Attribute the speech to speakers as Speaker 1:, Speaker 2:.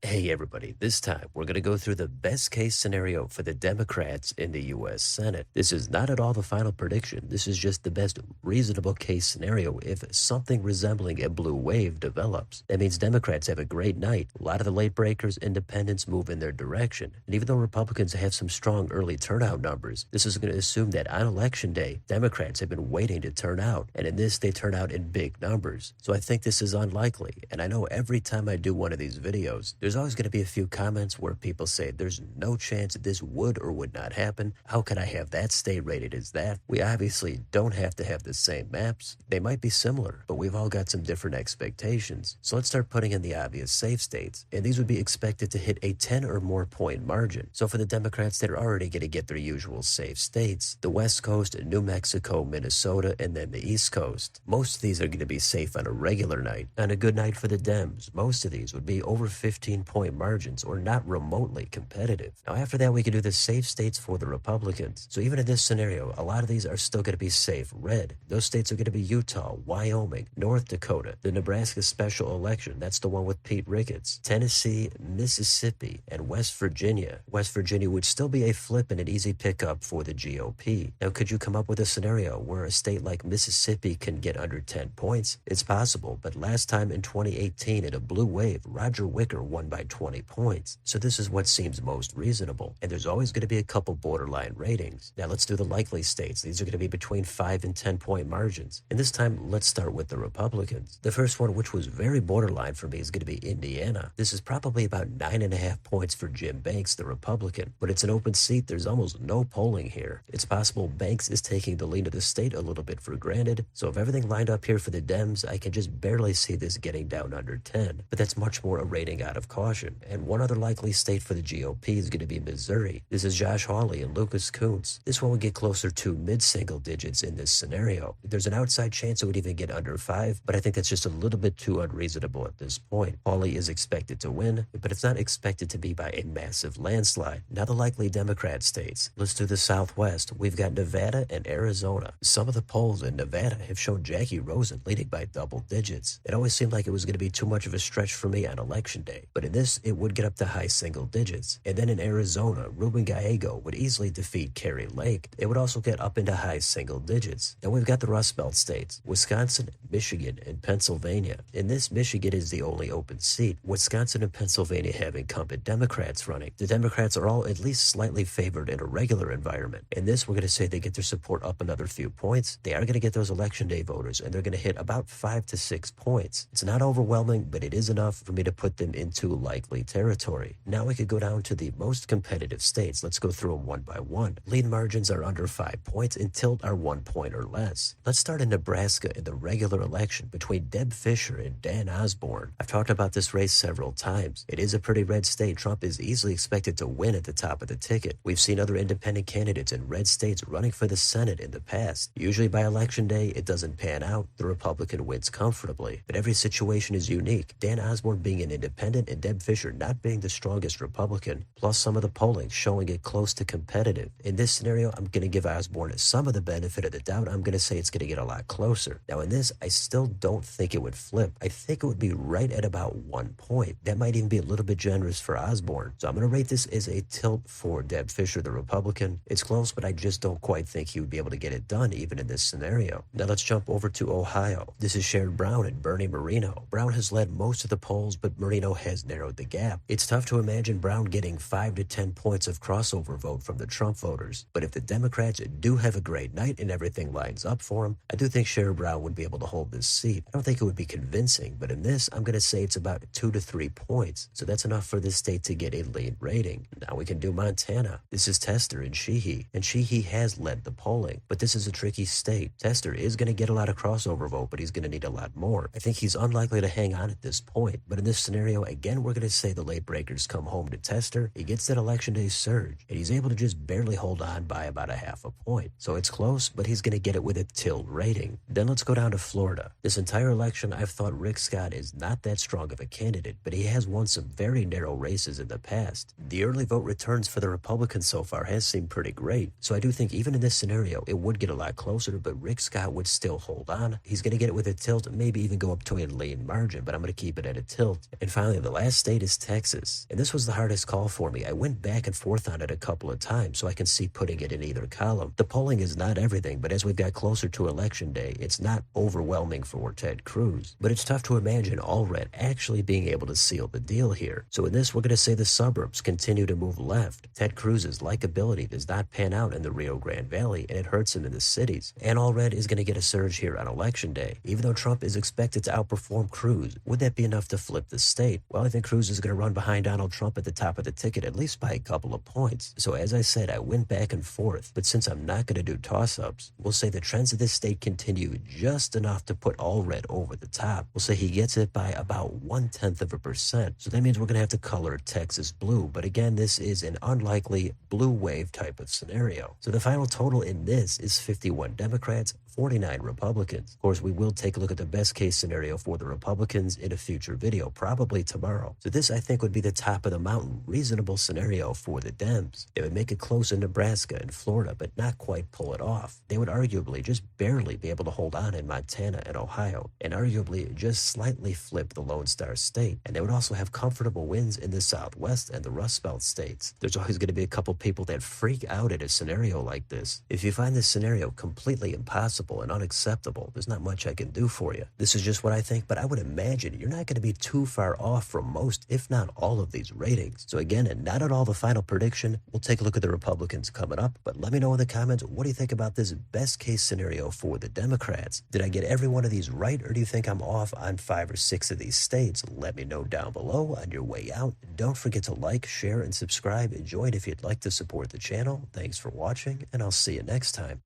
Speaker 1: Hey everybody, this time we're going to go through the best case scenario for the Democrats in the US Senate. This is not at all the final prediction. This is just the best reasonable case scenario if something resembling a blue wave develops. That means Democrats have a great night. A lot of the late breakers, independents move in their direction. And even though Republicans have some strong early turnout numbers, this is going to assume that on election day, Democrats have been waiting to turn out. And in this, they turn out in big numbers. So I think this is unlikely. And I know every time I do one of these videos, there's always going to be a few comments where people say there's no chance this would or would not happen. How can I have that state rated as that? We obviously don't have to have the same maps. They might be similar, but we've all got some different expectations. So let's start putting in the obvious safe states. And these would be expected to hit a 10 or more point margin. So for the Democrats that are already going to get their usual safe states, the West Coast, New Mexico, Minnesota, and then the East Coast. Most of these are going to be safe on a regular night. On a good night for the Dems, most of these would be over 15-point margins or not remotely competitive. Now after that, we can do the safe states for the Republicans. So even in this scenario, a lot of these are still going to be safe red. Those states are going to be Utah, Wyoming, North Dakota, the Nebraska special election, that's the one with Pete Ricketts, Tennessee, Mississippi, and West Virginia. West Virginia would still be a flip and an easy pickup for the GOP. Now could you come up with a scenario where a state like Mississippi can get under 10 points? It's possible, but last time in 2018 in a blue wave, Roger Wicker won by 20 points. So this is what seems most reasonable. And there's always going to be a couple borderline ratings. Now let's do the likely states. These are going to be between 5 and 10 point margins. And this time, let's start with the Republicans. The first one, which was very borderline for me, is going to be Indiana. This is probably about 9.5 points for Jim Banks, the Republican. But it's an open seat. There's almost no polling here. It's possible Banks is taking the lead of the state a little bit for granted. So if everything lined up here for the Dems, I can just barely see this getting down under 10. But that's much more a rating out of caution. And one other likely state for the GOP is going to be Missouri. This is Josh Hawley and Lucas Counts. This one would get closer to mid-single digits in this scenario. There's an outside chance it would even get under 5, but I think that's just a little bit too unreasonable at this point. Hawley is expected to win, but it's not expected to be by a massive landslide. Now the likely Democrat states. Let's do the Southwest. We've got Nevada and Arizona. Some of the polls in Nevada have shown Jackie Rosen leading by double digits. It always seemed like it was going to be too much of a stretch for me on election day, but in this, it would get up to high single digits. And then in Arizona, Ruben Gallego would easily defeat Kerry Lake. It would also get up into high single digits. Then we've got the Rust Belt states, Wisconsin, Michigan, and Pennsylvania. In this, Michigan is the only open seat. Wisconsin and Pennsylvania have incumbent Democrats running. The Democrats are all at least slightly favored in a regular environment. In this, we're going to say they get their support up another few points. They are going to get those election day voters, and they're going to hit about 5 to 6 points. It's not overwhelming, but it is enough for me to put them into likely territory. Now we could go down to the most competitive states. Let's go through them one by one. Lead margins are under 5 points and tilt are 1 point or less. Let's start in Nebraska in the regular election between Deb Fischer and Dan Osborne. I've talked about this race several times. It is a pretty red state. Trump is easily expected to win at the top of the ticket. We've seen other independent candidates in red states running for the Senate in the past. Usually by election day, it doesn't pan out. The Republican wins comfortably. But every situation is unique. Dan Osborne being an independent and Deb Fischer not being the strongest Republican, plus some of the polling showing it close to competitive. In this scenario, I'm going to give Osborne some of the benefit of the doubt. I'm going to say it's going to get a lot closer. Now in this, I still don't think it would flip. I think it would be right at about 1 point. That might even be a little bit generous for Osborne. So I'm going to rate this as a tilt for Deb Fischer, the Republican. It's close, but I just don't quite think he would be able to get it done even in this scenario. Now let's jump over to Ohio. This is Sherrod Brown and Bernie Moreno. Brown has led most of the polls, but Moreno has narrowed the gap. It's tough to imagine Brown getting 5 to 10 points of crossover vote from the Trump voters. But if the Democrats do have a great night and everything lines up for him, I do think Sherrod Brown would be able to hold this seat. I don't think it would be convincing, but in this, I'm going to say it's about 2 to 3 points. So that's enough for this state to get a lead rating. Now we can do Montana. This is Tester and Sheehy. And Sheehy has led the polling, but this is a tricky state. Tester is going to get a lot of crossover vote, but he's going to need a lot more. I think he's unlikely to hang on at this point. But in this scenario, again, we're going to say the late breakers come home to Tester. He gets that election day surge, and he's able to just barely hold on by about a half a point. So it's close, but he's going to get it with a tilt rating. Then let's go down to Florida. This entire election, I've thought Rick Scott is not that strong of a candidate, but he has won some very narrow races in the past. The early vote returns for the Republicans so far has seemed pretty great. So I do think even in this scenario, it would get a lot closer, but Rick Scott would still hold on. He's going to get it with a tilt, maybe even go up to a lean margin, but I'm going to keep it at a tilt. And finally, the last last state is Texas, and this was the hardest call for me. I went back and forth on it a couple of times so I can see putting it in either column. The polling is not everything, but as we got closer to election day, it's not overwhelming for Ted Cruz. But it's tough to imagine Allred actually being able to seal the deal here. So in this, we're going to say the suburbs continue to move left. Ted Cruz's likability does not pan out in the Rio Grande Valley, and it hurts him in the cities. And Allred is going to get a surge here on election day. Even though Trump is expected to outperform Cruz, would that be enough to flip the state? Well, I think Cruz is going to run behind Donald Trump at the top of the ticket, at least by a couple of points. So as I said, I went back and forth, but since I'm not going to do toss-ups, we'll say the trends of this state continue just enough to put Allred over the top. We'll say he gets it by about 0.1%. So that means we're going to have to color Texas blue. But again, this is an unlikely blue wave type of scenario. So the final total in this is 51 Democrats, 49 Republicans. Of course, we will take a look at the best case scenario for the Republicans in a future video, probably tomorrow. So this, I think, would be the top of the mountain, reasonable scenario for the Dems. They would make it close in Nebraska and Florida, but not quite pull it off. They would arguably just barely be able to hold on in Montana and Ohio, and arguably just slightly flip the Lone Star State. And they would also have comfortable wins in the Southwest and the Rust Belt states. There's always going to be a couple people that freak out at a scenario like this. If you find this scenario completely impossible and unacceptable, there's not much I can do for you. This is just what I think, but I would imagine you're not going to be too far off from most, if not all of these ratings. So again, and not at all the final prediction, we'll take a look at the Republicans coming up, but let me know in the comments, what do you think about this best case scenario for the Democrats? Did I get every one of these right, or do you think I'm off on 5 or 6 of these states? Let me know down below on your way out. Don't forget to like, share, and subscribe. Enjoy it if you'd like to support the channel. Thanks for watching, and I'll see you next time.